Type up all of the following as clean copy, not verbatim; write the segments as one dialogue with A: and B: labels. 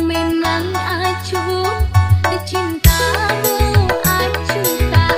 A: Memang acuh cintamu acuh tak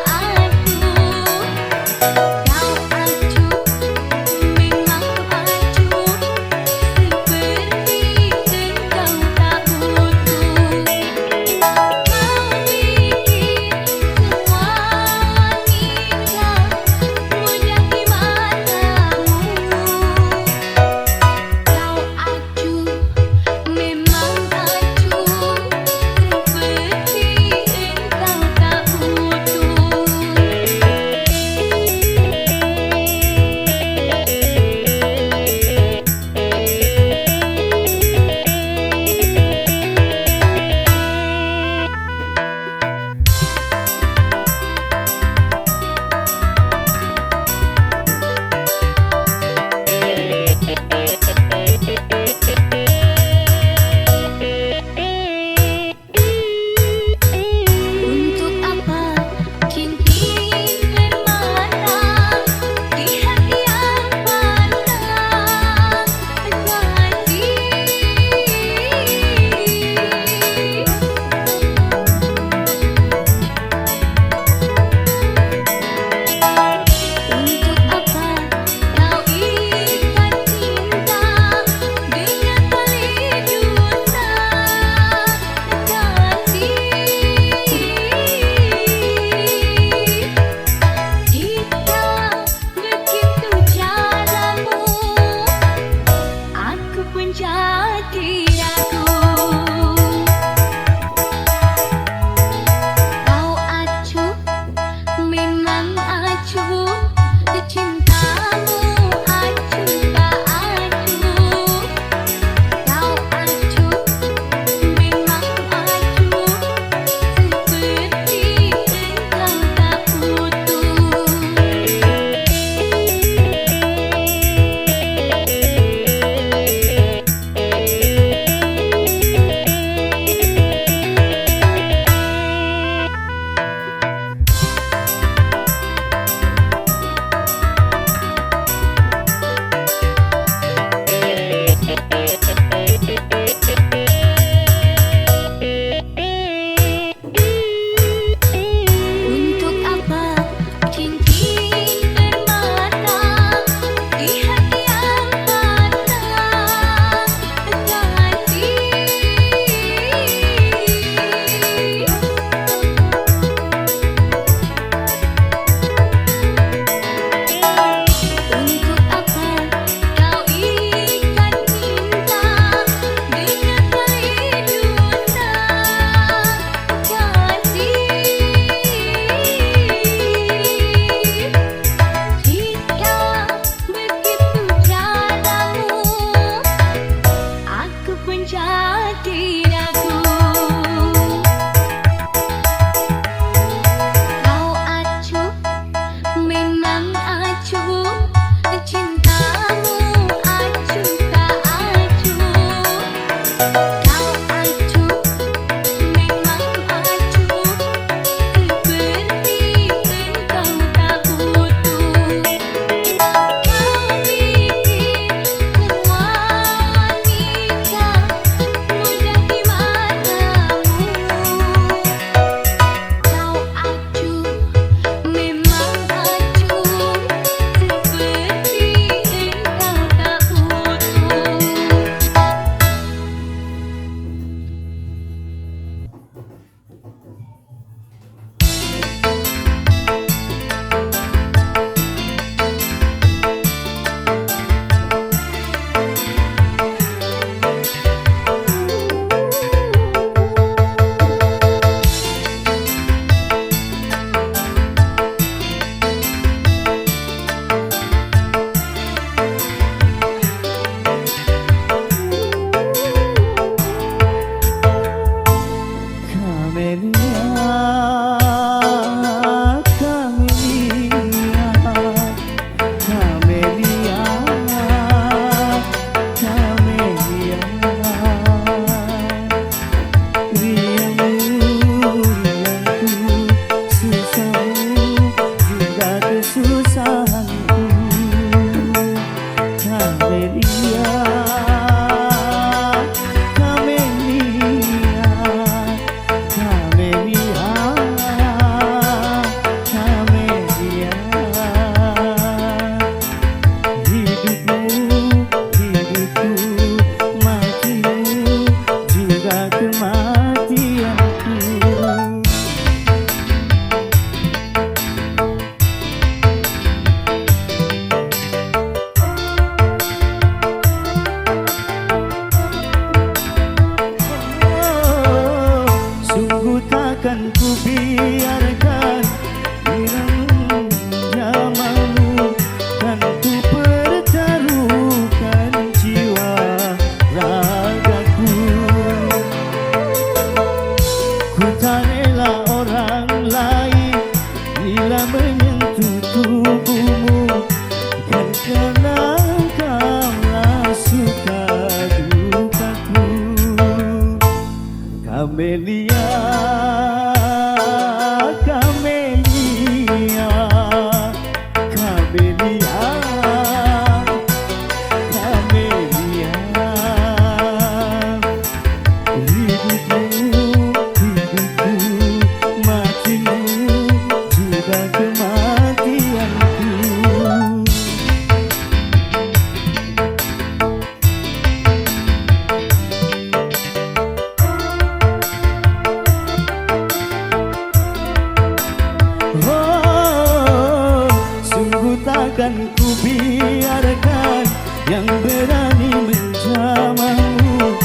A: takkan ku biarkan yang berani menjamahmu.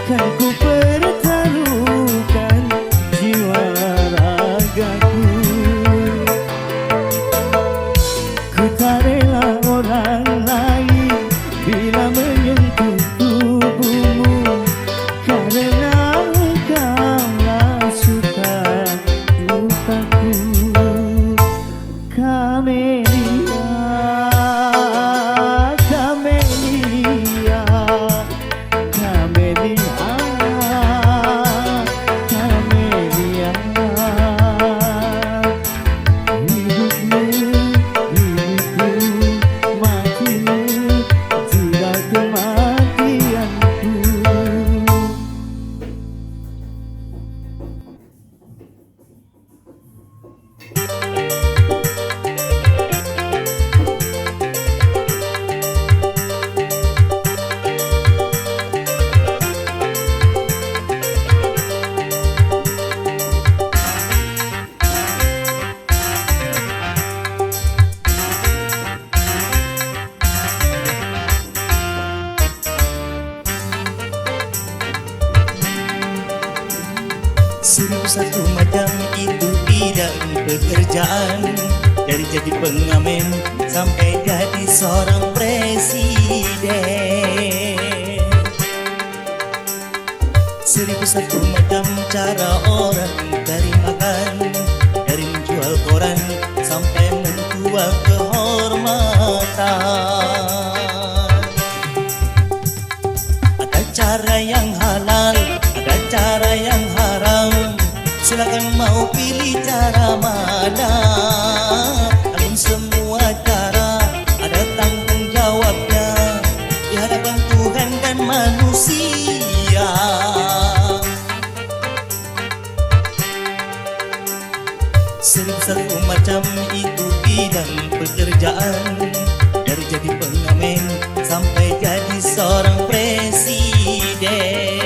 A: Kan ku pertaruhkan jiwa ragaku. Ku tak rela orang lain bila menyentuh tubuhmu, karena engkaulah suka lupaku. Kamelia, Kamelia, Kamelia, Kamelia. Hidupmu, hidupku, matimu, juga kematianku.
B: Seribu satu macam itu bidang pekerjaan, dari jadi pengamen sampai jadi seorang presiden. Seribu satu macam cara orang cari makan, dari menjual koran sampai menjual kehormatan. Ada cara yang halal, ada cara yang haram. Silakan mau pilih cara mana. Namun semua cara ada tanggung jawabnya di hadapan Tuhan dan manusia. Seribu satu macam itu bidang pekerjaan, dari jadi pengamen sampai jadi seorang presiden.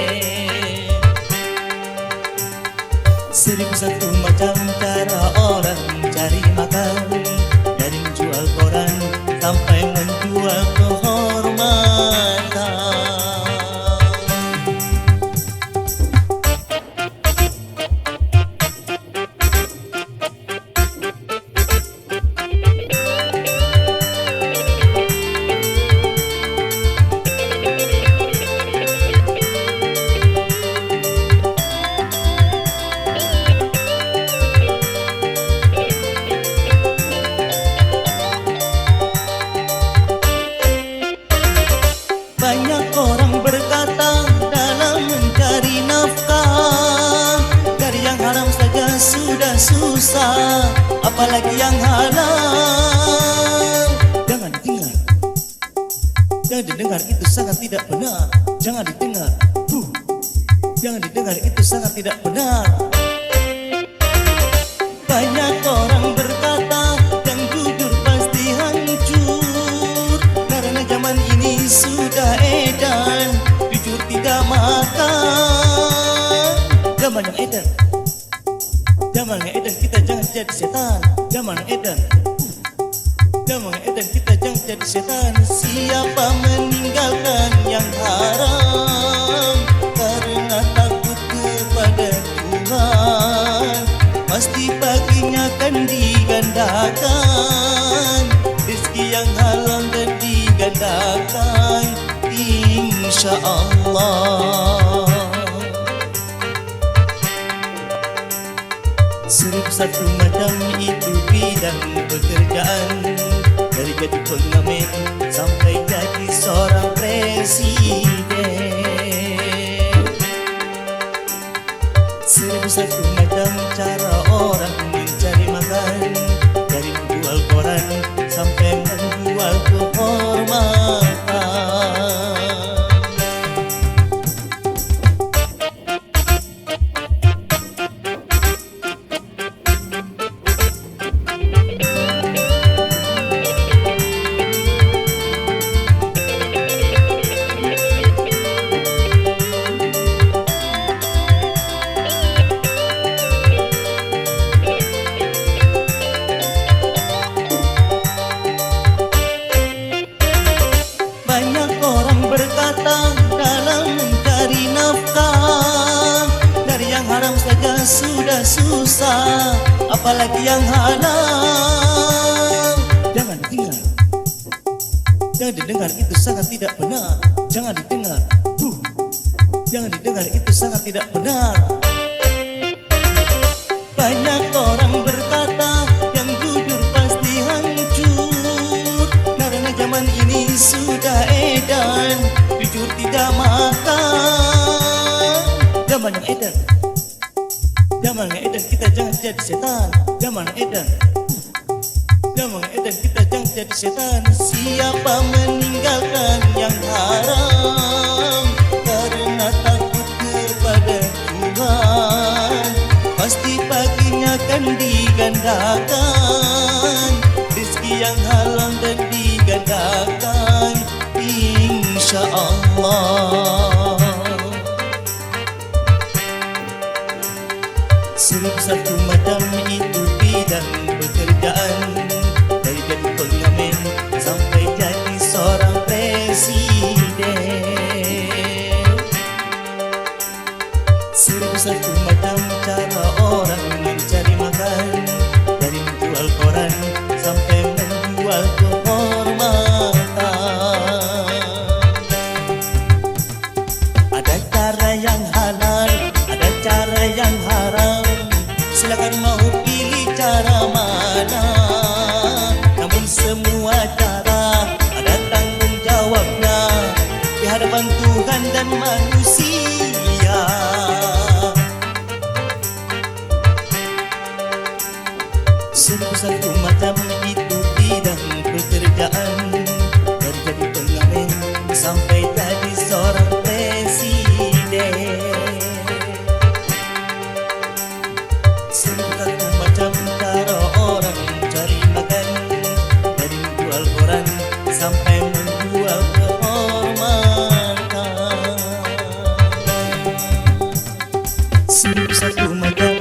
B: Seribu satu macam cara orang cari makan, dari menjual koran sampai menjual kehormatan. Banyak orang berkata dalam mencari nafkah, dari yang haram saja sudah susah, apalagi yang halal. Jangan didengar, jangan didengar, itu sangat tidak benar. Jangan didengar, jangan didengar, itu sangat tidak benar. Banyak orang berkata yang jujur pasti hancur, karena zaman ini sudah edan, jujur tidak makan. Zaman yang edan, zaman yang edan, kita jangan jadi setan. Zaman yang edan, zaman yang edan, kita jangan jadi setan. Siapa meninggalkan yang haram karena takut kepada Tuhan, pasti baginya akan digandakan rezeki yang halal dan digandakan, insya Allah. Seribu satu macam itu bidang pekerjaan, dari jadi pengamen sampai jadi seorang presiden. Seribu satu macam cara orang mencari makan, dari menjual koran sampai menjual kehormatan. apalagi yang halang. Jangan didengar, jangan didengar, itu sangat tidak benar. Jangan didengar, jangan didengar, itu sangat tidak benar. Banyak orang berkata yang jujur pasti hancur, karena zaman ini sudah edan jujur tidak makan. Zaman yang edan, zaman yang edan, kita jangan jadi setan. Zaman yang edan, zaman yang edan, kita jangan jadi setan. Siapa meninggalkan yang haram karena takut kepada Tuhan, pasti paginya akan digandakan rezeki yang halal dan digandakan, insya Allah. Seribu satu macam itu bidang pekerjaan, dari jadi pengamen sampai jadi seorang presiden. Seribu satu macam cara orang mencari makan, dari menjual koran sampai menjual kehormatan. Ada cara yang halal, ada cara yang haram. Silakan mau pilih cara mana, namun semua cara ada tanggung jawabnya di hadapan Tuhan dan manusia. Seribu satu macam itu bidang pekerjaan, dari jadi pengamen sampai jadi seorang presiden. Seribu satu macam cara orang cari makan, dari menjual koran sampai menjual kehormatan. Seribu satu macam.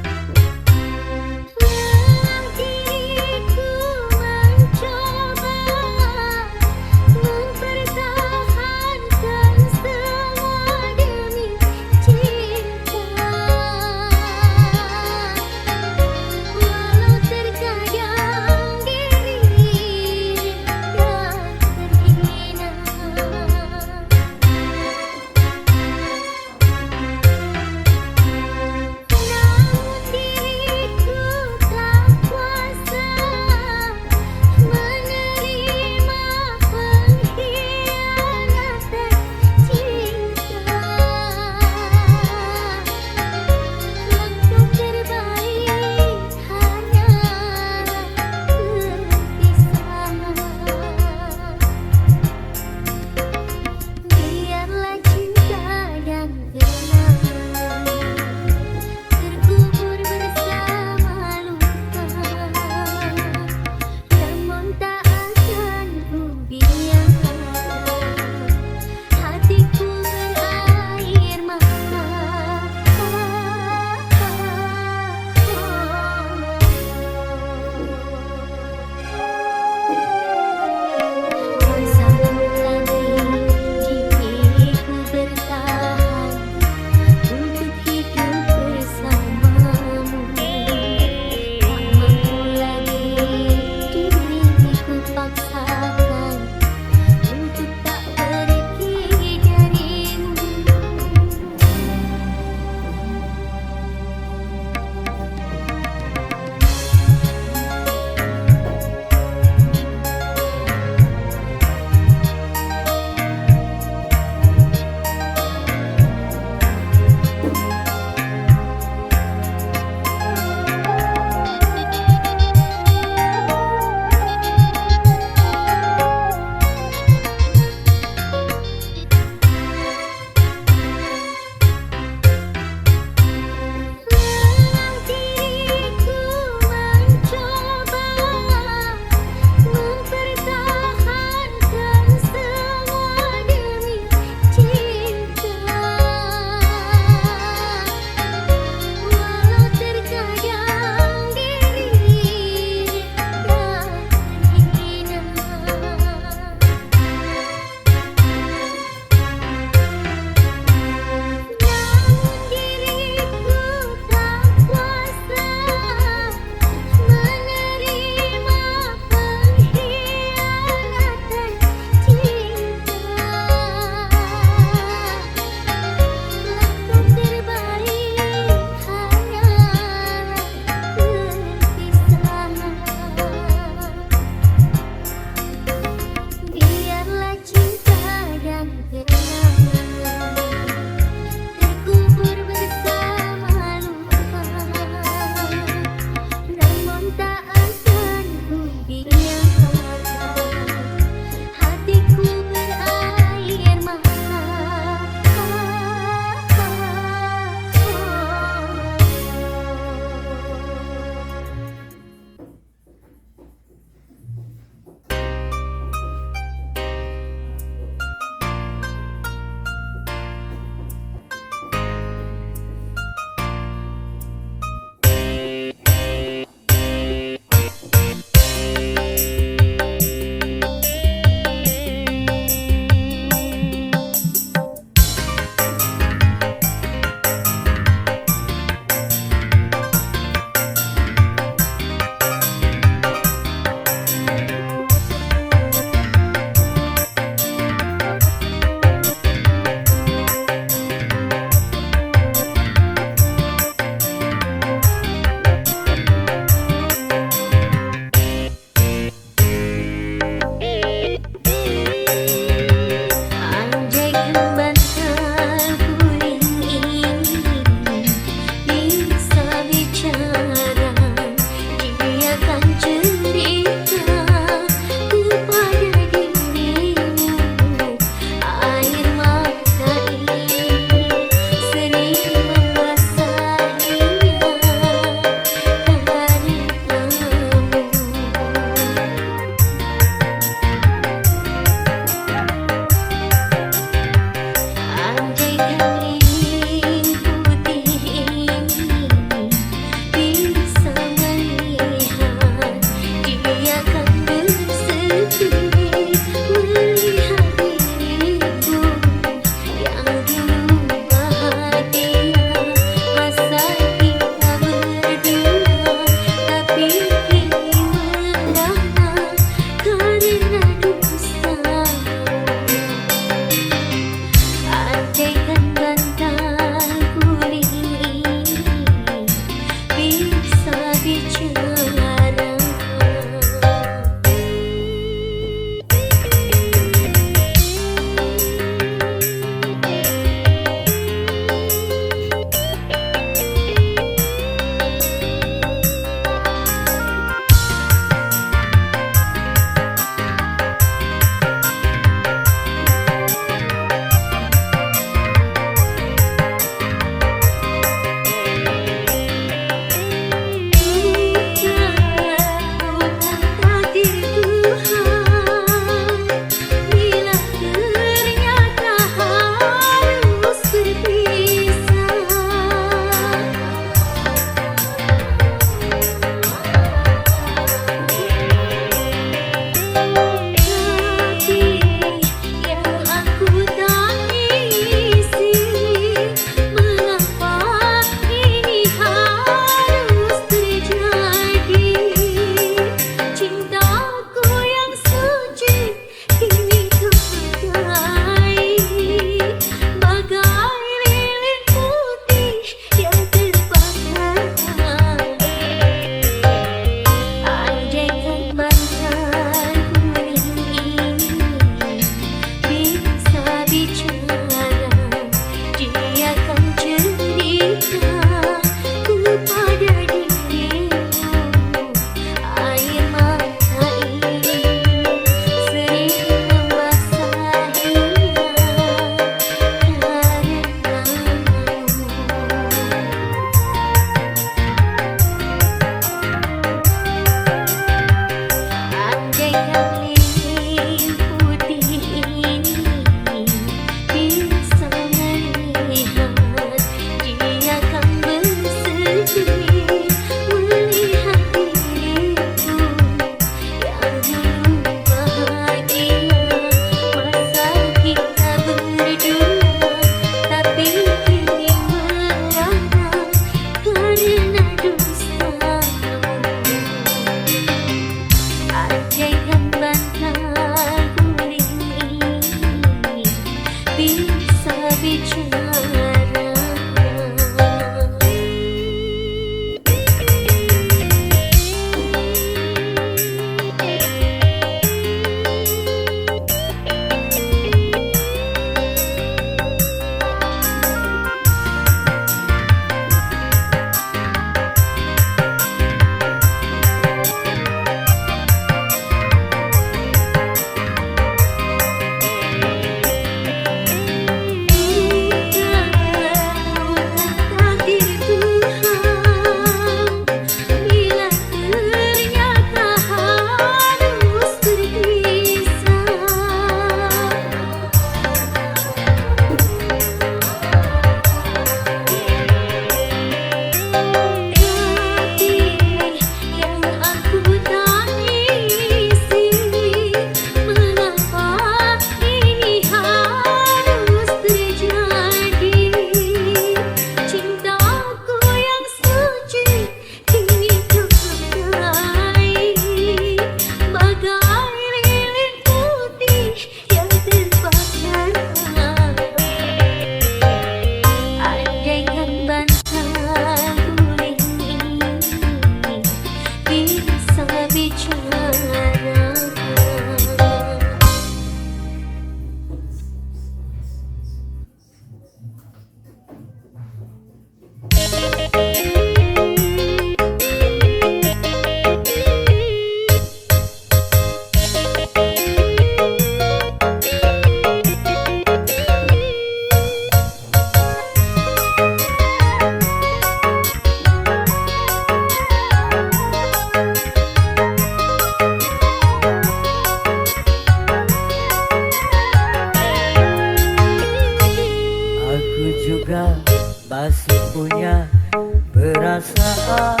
C: perasaan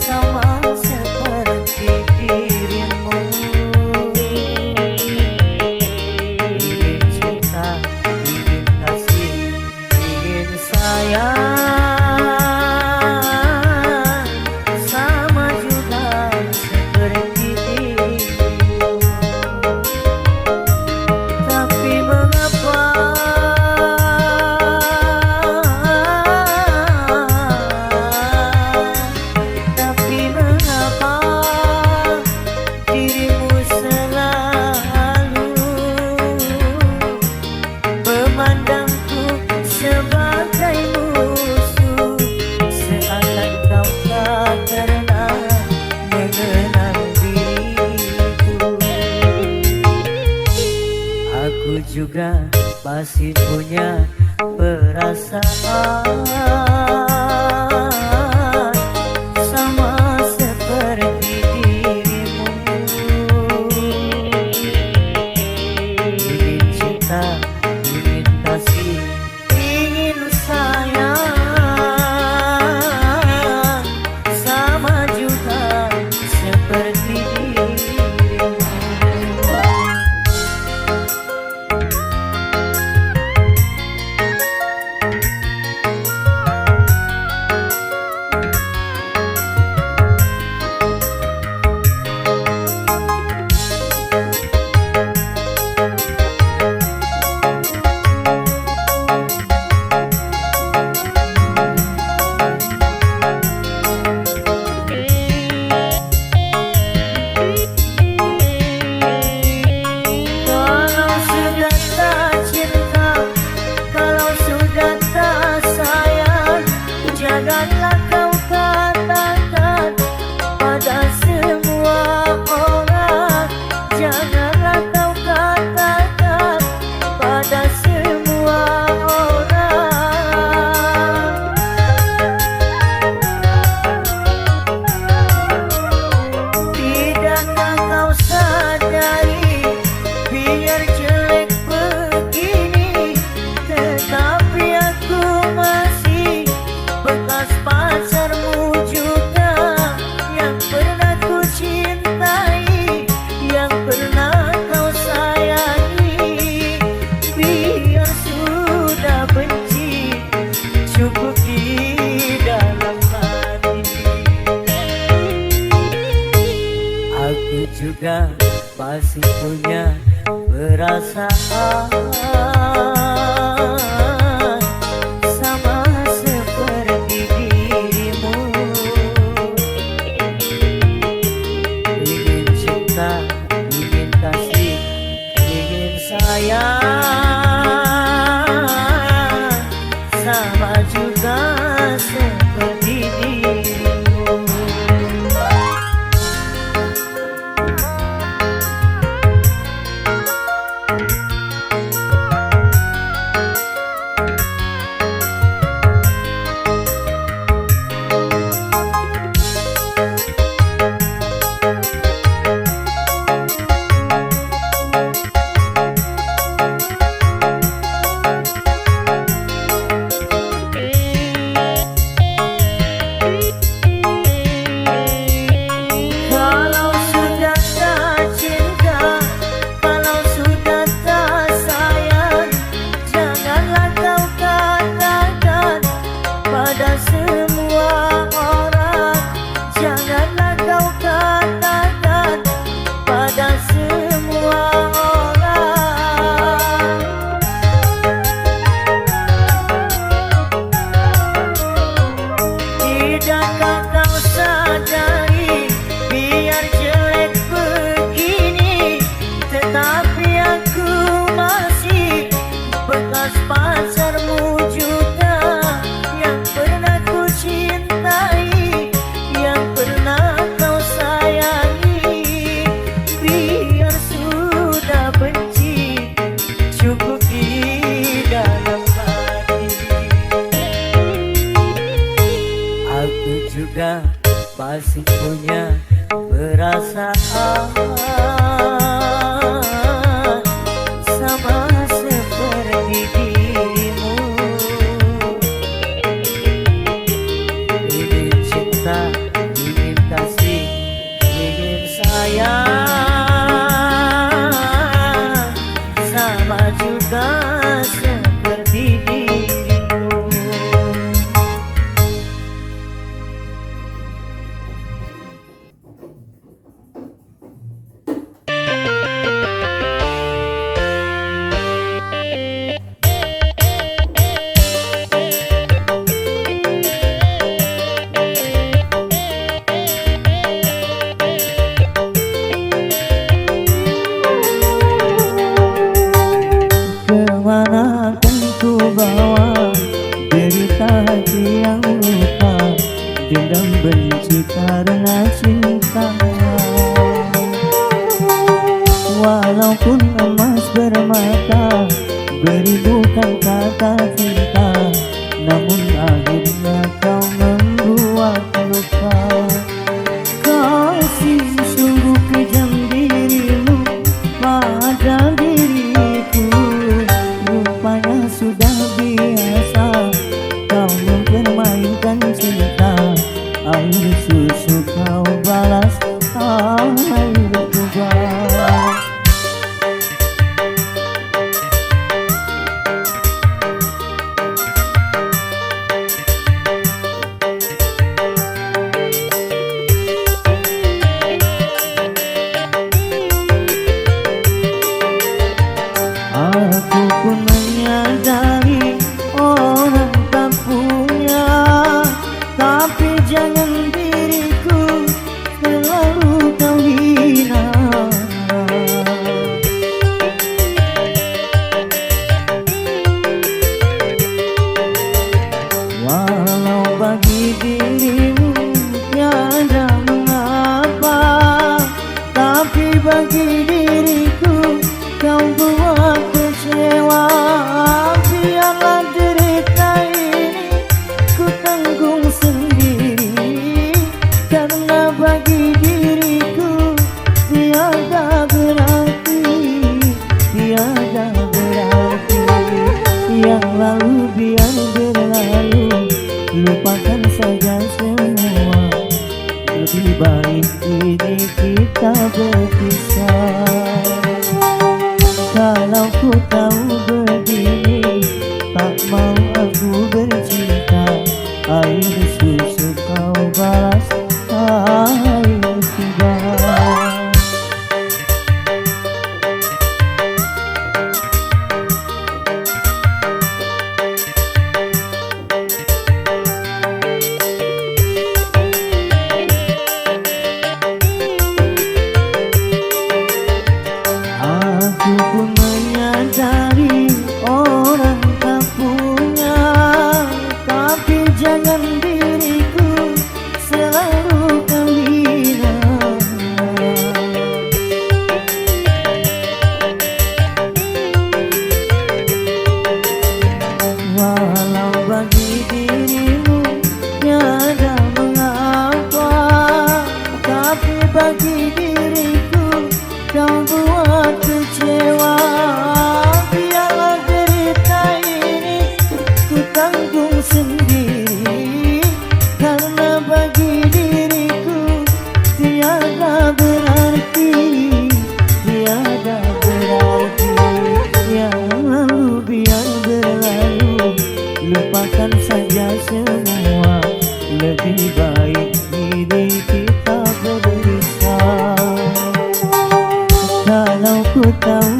C: sama seperti dirimu. Ingin cinta, ingin kasih, ingin sayang sama juga seperti dirimu. Tapi mengapa dirimu selalu memandangku sebagai musuh, seakan kau tak pernah mengenal diriku. Aku juga masih punya perasaan sama seperti dirimu. Ingin cinta, ingin kasih, ingin sayang sama juga seperti dirimu. Kalau sudah tak cinta, kalau sudah tak sayang, janganlah kau katakan pada semua orang. Janganlah kau katakan pada semua orang. Tidakkah kau sadari, biar jelek begini, tetapi aku masih bekas pacarmu juga, yang pernah ku cintai, yang pernah kau sayangi. Biar sudah benci, cukup di dalam hati. Aku juga masih punya perasaan sama seperti dirimu. Ingin cinta, ingin kasih, ingin sayang sama juga seperti dirimu. Kalau sudah tak cinta, kalau sudah tak sayang, janganlah kau katakan pada semua orang. Janganlah kau katakan pada semua orang. Tidakkah kau sadari, biar jelek begini, tetapi aku masih bekas pacarmu juga, yang pernah ku cintai, yang pernah kau sayangi. Biar sudah benci, cukup di dalam hati. Aku juga masih punya perasaan sama seperti dirimu.
A: lalu biar berlalu, lupakan saja semua. Lebih baik ini kita berpisah. Kalau ku tahu begini, tak mau aku bercinta. Air susu kau balas air tiba. Aku pun menyadari orang tak punya, tapi jangan diriku selalu kau hina. Walau bagi dirimu tiada mengapa, tapi bagi diriku kau buat kecewa. Biarlah derita ini ku tanggung sendiri, karena bagi diriku tiada berarti, tiada berarti. Yang lalu biar berlalu, lupakan saja semua. Lebih baik ini kita berpisah. Kalau ku tahu